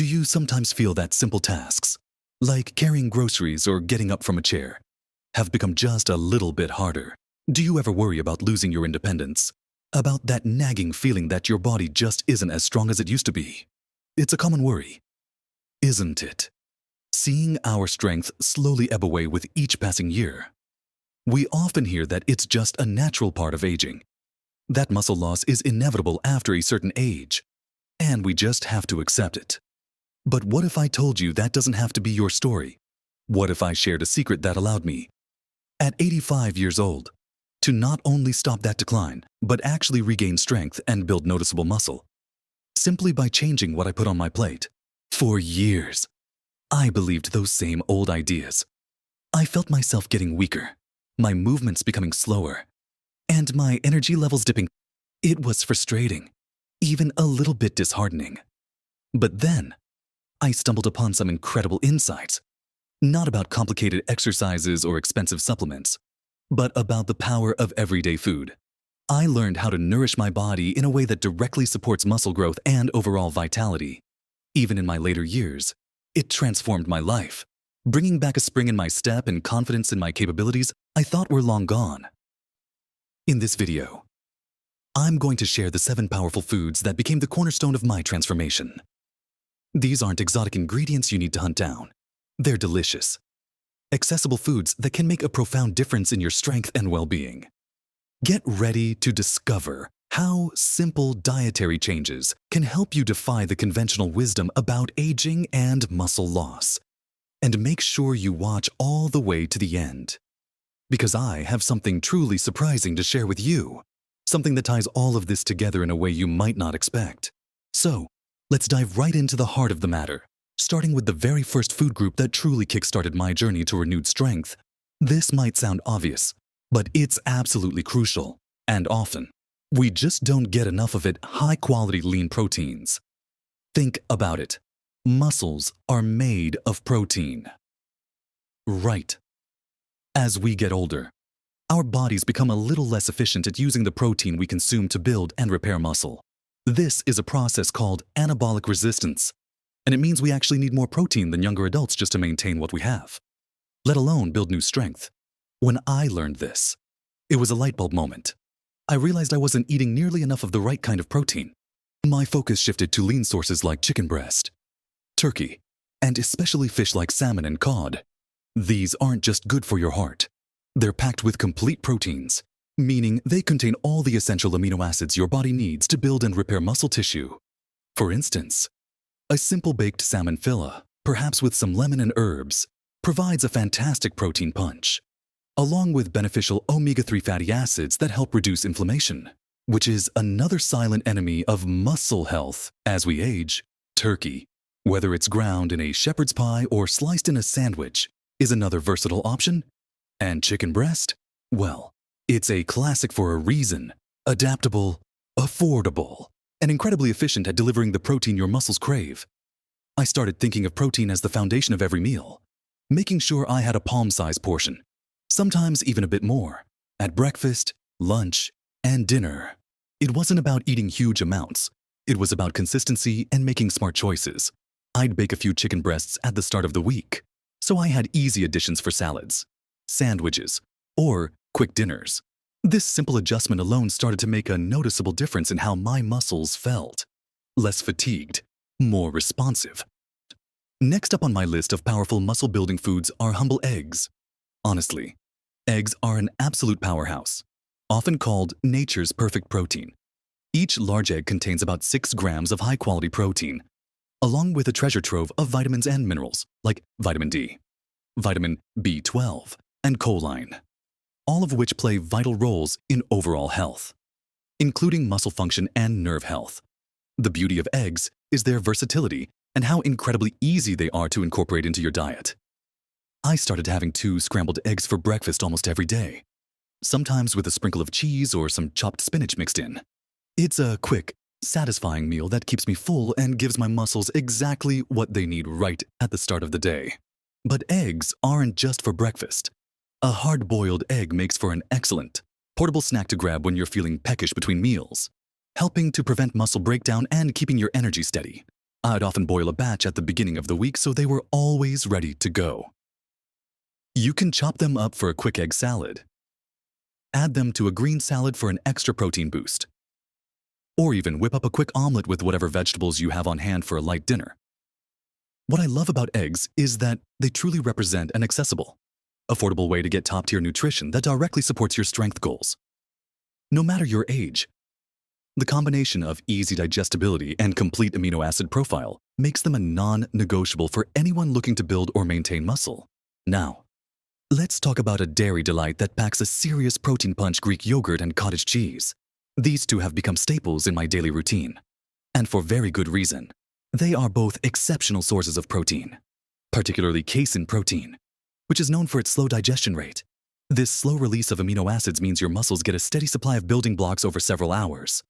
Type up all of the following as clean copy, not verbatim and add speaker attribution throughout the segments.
Speaker 1: Do you sometimes feel that simple tasks, like carrying groceries or getting up from a chair, have become just a little bit harder? Do you ever worry about losing your independence? About that nagging feeling that your body just isn't as strong as it used to be? It's a common worry, isn't it? Seeing our strength slowly ebb away with each passing year. We often hear that it's just a natural part of aging, that muscle loss is inevitable after a certain age, and we just have to accept it. But what if I told you that doesn't have to be your story? What if I shared a secret that allowed me, at 85 years old, to not only stop that decline, but actually regain strength and build noticeable muscle, simply by changing what I put on my plate? For years, I believed those same old ideas. I felt myself getting weaker, my movements becoming slower, and my energy levels dipping. It was frustrating, even a little bit disheartening. But then, I stumbled upon some incredible insights, not about complicated exercises or expensive supplements, but about the power of everyday food. I learned how to nourish my body in a way that directly supports muscle growth and overall vitality. Even in my later years, it transformed my life, bringing back a spring in my step and confidence in my capabilities I thought were long gone. In this video, I'm going to share the 7 powerful foods that became the cornerstone of my transformation. These aren't exotic ingredients you need to hunt down. They're delicious, accessible foods that can make a profound difference in your strength and well-being. Get ready to discover how simple dietary changes can help you defy the conventional wisdom about aging and muscle loss. And make sure you watch all the way to the end, because I have something truly surprising to share with you, something that ties all of this together in a way you might not expect. So, let's dive right into the heart of the matter, starting with the very first food group that truly kickstarted my journey to renewed strength. This might sound obvious, but it's absolutely crucial, and often, we just don't get enough of it: high-quality lean proteins. Think about it. Muscles are made of protein. Right. As we get older, our bodies become a little less efficient at using the protein we consume to build and repair muscle. This is a process called anabolic resistance, and it means we actually need more protein than younger adults just to maintain what we have, let alone build new strength. When I learned this, it was a light bulb moment. I realized I wasn't eating nearly enough of the right kind of protein. My focus shifted to lean sources like chicken breast, turkey, and especially fish like salmon and cod. These aren't just good for your heart. They're packed with complete proteins, meaning they contain all the essential amino acids your body needs to build and repair muscle tissue. For instance, a simple baked salmon fillet, perhaps with some lemon and herbs, provides a fantastic protein punch, along with beneficial omega-3 fatty acids that help reduce inflammation, which is another silent enemy of muscle health as we age. Turkey, whether it's ground in a shepherd's pie or sliced in a sandwich, is another versatile option. And chicken breast? Well, it's a classic for a reason: adaptable, affordable, and incredibly efficient at delivering the protein your muscles crave. I started thinking of protein as the foundation of every meal, making sure I had a palm-sized portion, sometimes even a bit more, at breakfast, lunch, and dinner. It wasn't about eating huge amounts. It was about consistency and making smart choices. I'd bake a few chicken breasts at the start of the week, so I had easy additions for salads, sandwiches, or quick dinners. This simple adjustment alone started to make a noticeable difference in how my muscles felt. Less fatigued, more responsive. Next up on my list of powerful muscle-building foods are humble eggs. Honestly, eggs are an absolute powerhouse, often called nature's perfect protein. Each large egg contains about 6 grams of high-quality protein, along with a treasure trove of vitamins and minerals like vitamin D, vitamin B12, and choline, all of which play vital roles in overall health, including muscle function and nerve health. The beauty of eggs is their versatility and how incredibly easy they are to incorporate into your diet. I started having 2 scrambled eggs for breakfast almost every day, sometimes with a sprinkle of cheese or some chopped spinach mixed in. It's a quick, satisfying meal that keeps me full and gives my muscles exactly what they need right at the start of the day. But eggs aren't just for breakfast. A hard-boiled egg makes for an excellent, portable snack to grab when you're feeling peckish between meals, helping to prevent muscle breakdown and keeping your energy steady. I'd often boil a batch at the beginning of the week so they were always ready to go. You can chop them up for a quick egg salad. Add them to a green salad for an extra protein boost. Or even whip up a quick omelet with whatever vegetables you have on hand for a light dinner. What I love about eggs is that they truly represent an accessible, affordable way to get top-tier nutrition that directly supports your strength goals. No matter your age, the combination of easy digestibility and complete amino acid profile makes them a non-negotiable for anyone looking to build or maintain muscle. Now, let's talk about a dairy delight that packs a serious protein punch: Greek yogurt and cottage cheese. These two have become staples in my daily routine, and for very good reason. They are both exceptional sources of protein, particularly casein protein, which is known for its slow digestion rate. This slow release of amino acids means your muscles get a steady supply of building blocks over several hours,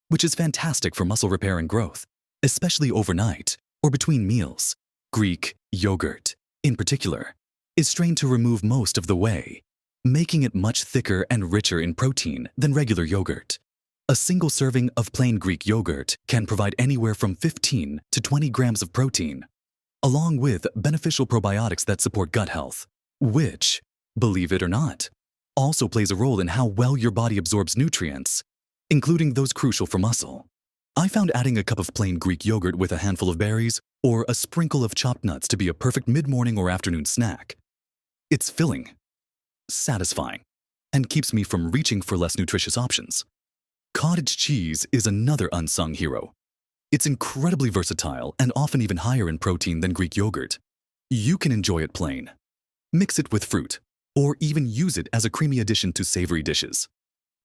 Speaker 1: which is fantastic for muscle repair and growth, especially overnight or between meals. Greek yogurt, in particular, is strained to remove most of the whey, making it much thicker and richer in protein than regular yogurt. A single serving of plain Greek yogurt can provide anywhere from 15 to 20 grams of protein, along with beneficial probiotics that support gut health, which, believe it or not, also plays a role in how well your body absorbs nutrients, including those crucial for muscle. I found adding a cup of plain Greek yogurt with a handful of berries or a sprinkle of chopped nuts to be a perfect mid-morning or afternoon snack. It's filling, satisfying, and keeps me from reaching for less nutritious options. Cottage cheese is another unsung hero. It's incredibly versatile and often even higher in protein than Greek yogurt. You can enjoy it plain, mix it with fruit, or even use it as a creamy addition to savory dishes.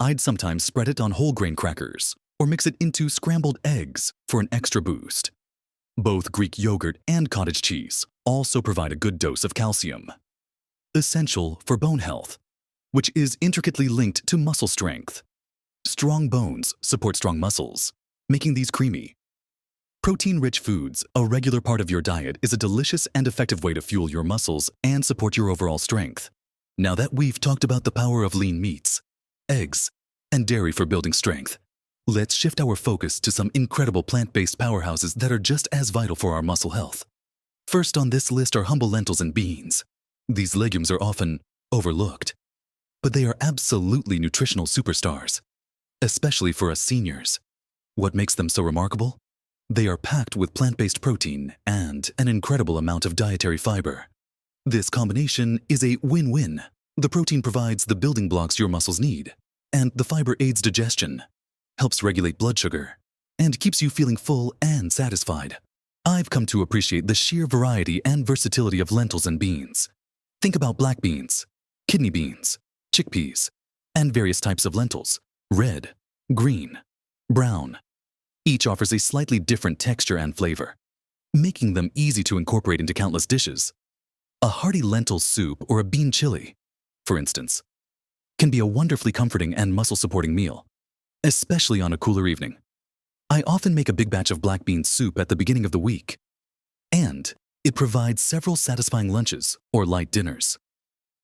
Speaker 1: I'd sometimes spread it on whole grain crackers or mix it into scrambled eggs for an extra boost. Both Greek yogurt and cottage cheese also provide a good dose of calcium, essential for bone health, which is intricately linked to muscle strength. Strong bones support strong muscles, making these creamy. Protein-rich foods, a regular part of your diet, is a delicious and effective way to fuel your muscles and support your overall strength. Now that we've talked about the power of lean meats, eggs, and dairy for building strength, let's shift our focus to some incredible plant-based powerhouses that are just as vital for our muscle health. First on this list are humble lentils and beans. These legumes are often overlooked, but they are absolutely nutritional superstars, especially for us seniors. What makes them so remarkable? They are packed with plant-based protein and an incredible amount of dietary fiber. This combination is a win-win. The protein provides the building blocks your muscles need, and the fiber aids digestion, helps regulate blood sugar, and keeps you feeling full and satisfied. I've come to appreciate the sheer variety and versatility of lentils and beans. Think about black beans, kidney beans, chickpeas, and various types of lentils: red, green, brown. Each offers a slightly different texture and flavor, making them easy to incorporate into countless dishes. A hearty lentil soup or a bean chili, for instance, can be a wonderfully comforting and muscle-supporting meal, especially on a cooler evening. I often make a big batch of black bean soup at the beginning of the week, and it provides several satisfying lunches or light dinners.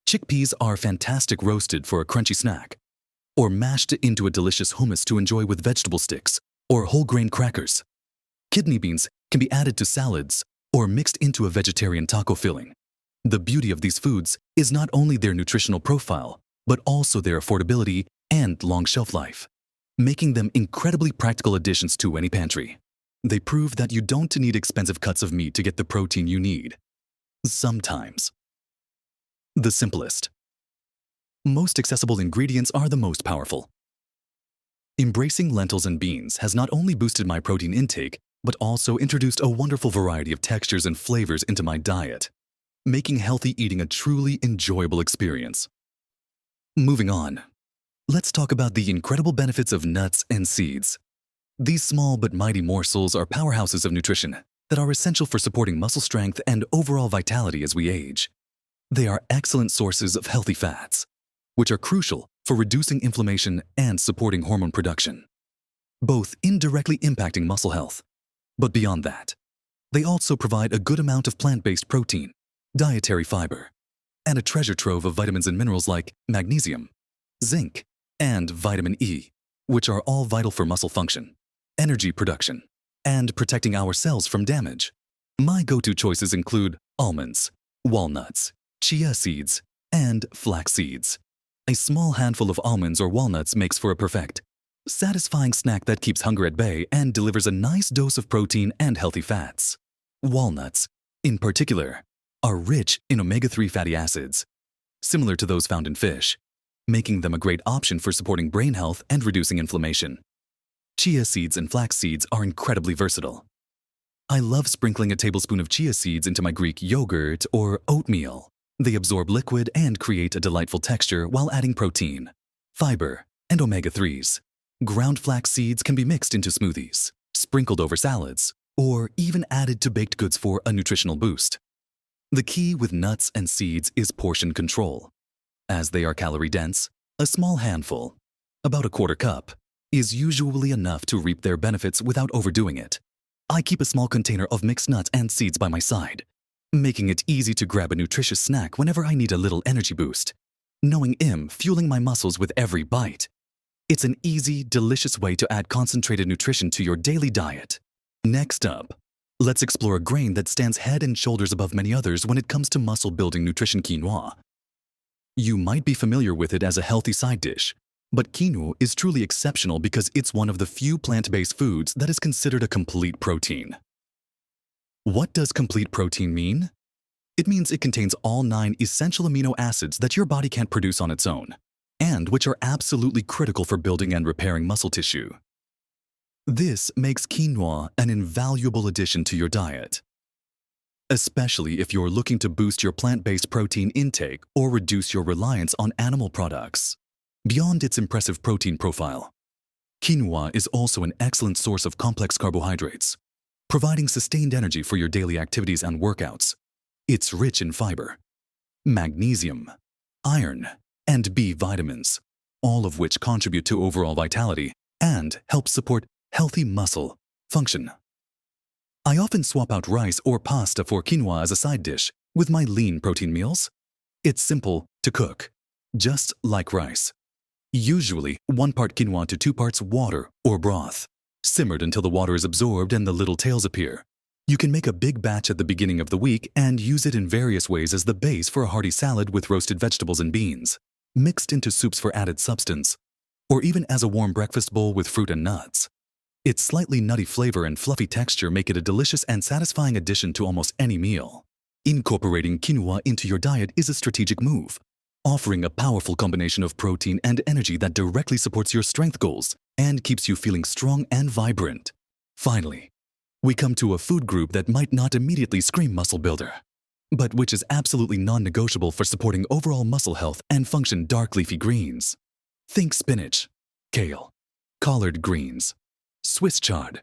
Speaker 1: Chickpeas are fantastic roasted for a crunchy snack, or mashed into a delicious hummus to enjoy with vegetable sticks or whole grain crackers. Kidney beans can be added to salads or mixed into a vegetarian taco filling. The beauty of these foods is not only their nutritional profile, but also their affordability and long shelf life, making them incredibly practical additions to any pantry. They prove that you don't need expensive cuts of meat to get the protein you need. Sometimes. The simplest, most accessible ingredients are the most powerful. Embracing lentils and beans has not only boosted my protein intake, but also introduced a wonderful variety of textures and flavors into my diet, making healthy eating a truly enjoyable experience. Moving on, let's talk about the incredible benefits of nuts and seeds. These small but mighty morsels are powerhouses of nutrition that are essential for supporting muscle strength and overall vitality as we age. They are excellent sources of healthy fats, which are crucial for reducing inflammation and supporting hormone production, both indirectly impacting muscle health. But beyond that, they also provide a good amount of plant-based protein, dietary fiber, and a treasure trove of vitamins and minerals like magnesium, zinc, and vitamin E, which are all vital for muscle function, energy production, and protecting our cells from damage. My go-to choices include almonds, walnuts, chia seeds, and flax seeds. A small handful of almonds or walnuts makes for a perfect, satisfying snack that keeps hunger at bay and delivers a nice dose of protein and healthy fats. Walnuts, in particular, are rich in omega-3 fatty acids, similar to those found in fish, making them a great option for supporting brain health and reducing inflammation. Chia seeds and flax seeds are incredibly versatile. I love sprinkling a tablespoon of chia seeds into my Greek yogurt or oatmeal. They absorb liquid and create a delightful texture while adding protein, fiber, and omega-3s. Ground flax seeds can be mixed into smoothies, sprinkled over salads, or even added to baked goods for a nutritional boost. The key with nuts and seeds is portion control. As they are calorie-dense, a small handful, about a quarter cup, is usually enough to reap their benefits without overdoing it. I keep a small container of mixed nuts and seeds by my side, making it easy to grab a nutritious snack whenever I need a little energy boost, knowing fueling my muscles with every bite. It's an easy, delicious way to add concentrated nutrition to your daily diet. Next up, let's explore a grain that stands head and shoulders above many others when it comes to muscle-building nutrition: quinoa. You might be familiar with it as a healthy side dish, but quinoa is truly exceptional because it's one of the few plant-based foods that is considered a complete protein. What does complete protein mean? It means it contains all 9 essential amino acids that your body can't produce on its own, and which are absolutely critical for building and repairing muscle tissue. This makes quinoa an invaluable addition to your diet, especially if you're looking to boost your plant-based protein intake or reduce your reliance on animal products. Beyond its impressive protein profile, quinoa is also an excellent source of complex carbohydrates, providing sustained energy for your daily activities and workouts. It's rich in fiber, magnesium, iron, and B vitamins, all of which contribute to overall vitality and help support healthy muscle function. I often swap out rice or pasta for quinoa as a side dish with my lean protein meals. It's simple to cook, just like rice. Usually 1 part quinoa to 2 parts water or broth, simmered until the water is absorbed and the little tails appear. You can make a big batch at the beginning of the week and use it in various ways as the base for a hearty salad with roasted vegetables and beans, mixed into soups for added substance, or even as a warm breakfast bowl with fruit and nuts. Its slightly nutty flavor and fluffy texture make it a delicious and satisfying addition to almost any meal. Incorporating quinoa into your diet is a strategic move, offering a powerful combination of protein and energy that directly supports your strength goals and keeps you feeling strong and vibrant. Finally, we come to a food group that might not immediately scream muscle builder, but which is absolutely non-negotiable for supporting overall muscle health and function: dark leafy greens. Think spinach, kale, collard greens, Swiss chard.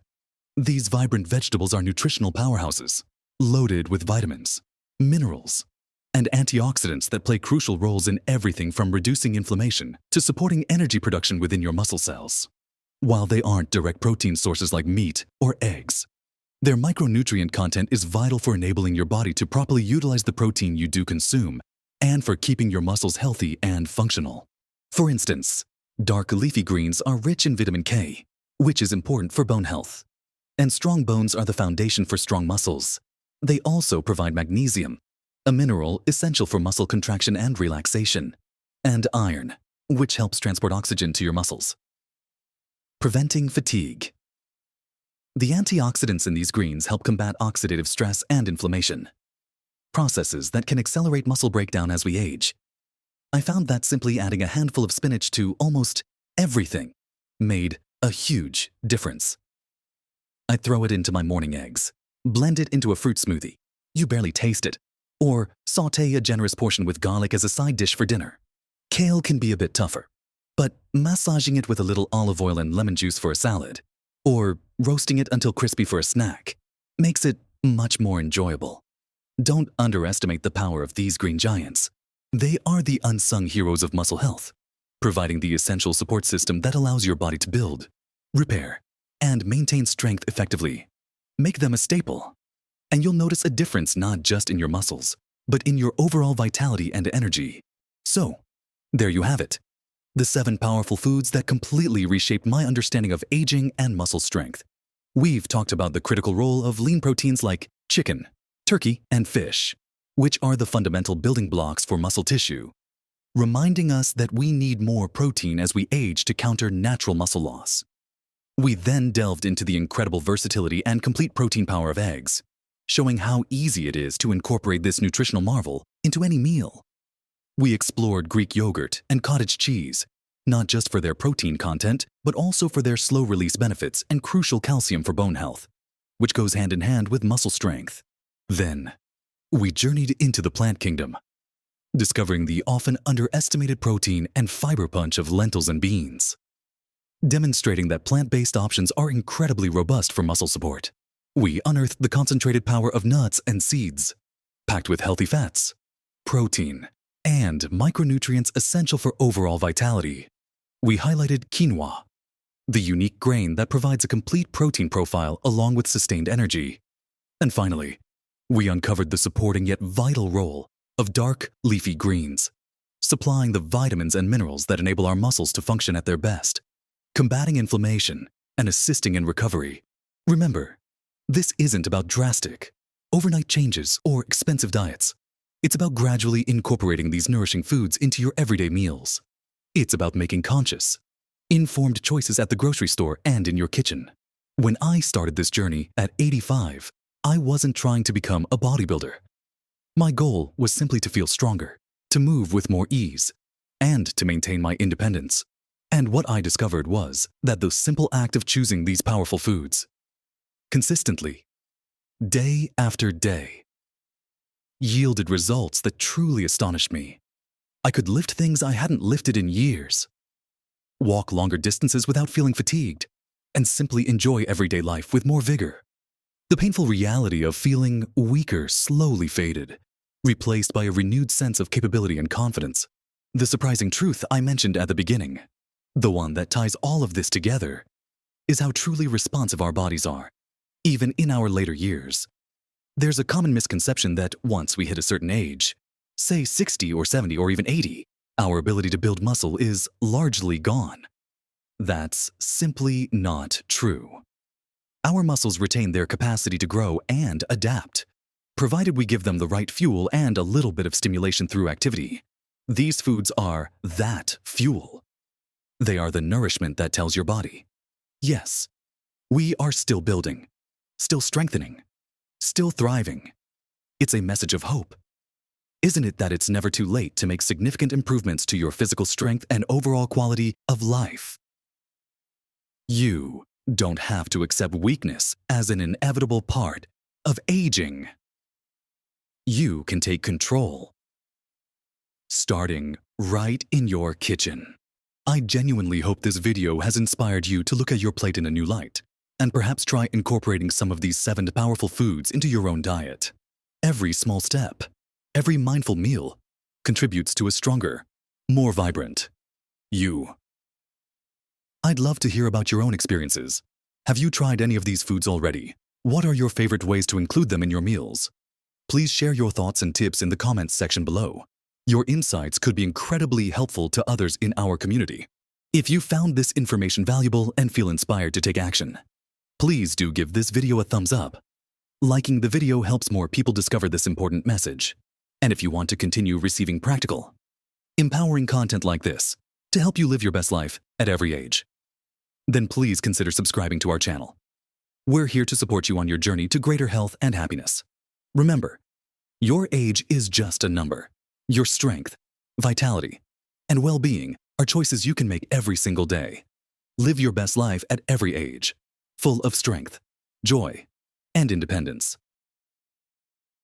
Speaker 1: These vibrant vegetables are nutritional powerhouses, loaded with vitamins, minerals, and antioxidants that play crucial roles in everything from reducing inflammation to supporting energy production within your muscle cells. While they aren't direct protein sources like meat or eggs, their micronutrient content is vital for enabling your body to properly utilize the protein you do consume and for keeping your muscles healthy and functional. For instance, dark leafy greens are rich in vitamin K, which is important for bone health. And strong bones are the foundation for strong muscles. They also provide magnesium, a mineral essential for muscle contraction and relaxation, and iron, which helps transport oxygen to your muscles. Preventing fatigue. The antioxidants in these greens help combat oxidative stress and inflammation, processes that can accelerate muscle breakdown as we age. I found that simply adding a handful of spinach to almost everything made a huge difference. I throw it into my morning eggs, blend it into a fruit smoothie. You barely taste it. Or sauté a generous portion with garlic as a side dish for dinner. Kale can be a bit tougher, but massaging it with a little olive oil and lemon juice for a salad, or roasting it until crispy for a snack, makes it much more enjoyable. Don't underestimate the power of these green giants. They are the unsung heroes of muscle health, providing the essential support system that allows your body to build, repair, and maintain strength effectively. Make them a staple, and you'll notice a difference not just in your muscles, but in your overall vitality and energy. So, there you have it. The 7 powerful foods that completely reshaped my understanding of aging and muscle strength. We've talked about the critical role of lean proteins like chicken, turkey, and fish, which are the fundamental building blocks for muscle tissue, reminding us that we need more protein as we age to counter natural muscle loss. We then delved into the incredible versatility and complete protein power of eggs, showing how easy it is to incorporate this nutritional marvel into any meal. We explored Greek yogurt and cottage cheese, not just for their protein content, but also for their slow-release benefits and crucial calcium for bone health, which goes hand in hand with muscle strength. Then, we journeyed into the plant kingdom, discovering the often underestimated protein and fiber punch of lentils and beans, demonstrating that plant-based options are incredibly robust for muscle support. We unearthed the concentrated power of nuts and seeds, packed with healthy fats, protein, and micronutrients essential for overall vitality. We highlighted quinoa, the unique grain that provides a complete protein profile along with sustained energy. And finally, we uncovered the supporting yet vital role of dark, leafy greens, supplying the vitamins and minerals that enable our muscles to function at their best, combating inflammation and assisting in recovery. Remember, this isn't about drastic, overnight changes or expensive diets. It's about gradually incorporating these nourishing foods into your everyday meals. It's about making conscious, informed choices at the grocery store and in your kitchen. When I started this journey at 85, I wasn't trying to become a bodybuilder. My goal was simply to feel stronger, to move with more ease, and to maintain my independence. And what I discovered was that the simple act of choosing these powerful foods consistently, day after day, yielded results that truly astonished me. I could lift things I hadn't lifted in years, walk longer distances without feeling fatigued, and simply enjoy everyday life with more vigor. The painful reality of feeling weaker slowly faded, replaced by a renewed sense of capability and confidence. The surprising truth I mentioned at the beginning, the one that ties all of this together, is how truly responsive our bodies are, even in our later years. There's a common misconception that once we hit a certain age, say 60 or 70 or even 80, our ability to build muscle is largely gone. That's simply not true. Our muscles retain their capacity to grow and adapt, provided we give them the right fuel and a little bit of stimulation through activity. These foods are that fuel. They are the nourishment that tells your body, yes, we are still building, still strengthening, still thriving. It's a message of hope. Isn't it that it's never too late to make significant improvements to your physical strength and overall quality of life? You don't have to accept weakness as an inevitable part of aging. You can take control, starting right in your kitchen. I genuinely hope this video has inspired you to look at your plate in a new light, and perhaps try incorporating some of these 7 powerful foods into your own diet. Every small step, every mindful meal, contributes to a stronger, more vibrant you. I'd love to hear about your own experiences. Have you tried any of these foods already? What are your favorite ways to include them in your meals? Please share your thoughts and tips in the comments section below. Your insights could be incredibly helpful to others in our community. If you found this information valuable and feel inspired to take action, please do give this video a thumbs up. Liking the video helps more people discover this important message. And if you want to continue receiving practical, empowering content like this to help you live your best life at every age, then please consider subscribing to our channel. We're here to support you on your journey to greater health and happiness. Remember, your age is just a number. Your strength, vitality, and well-being are choices you can make every single day. Live your best life at every age, full of strength, joy, and independence.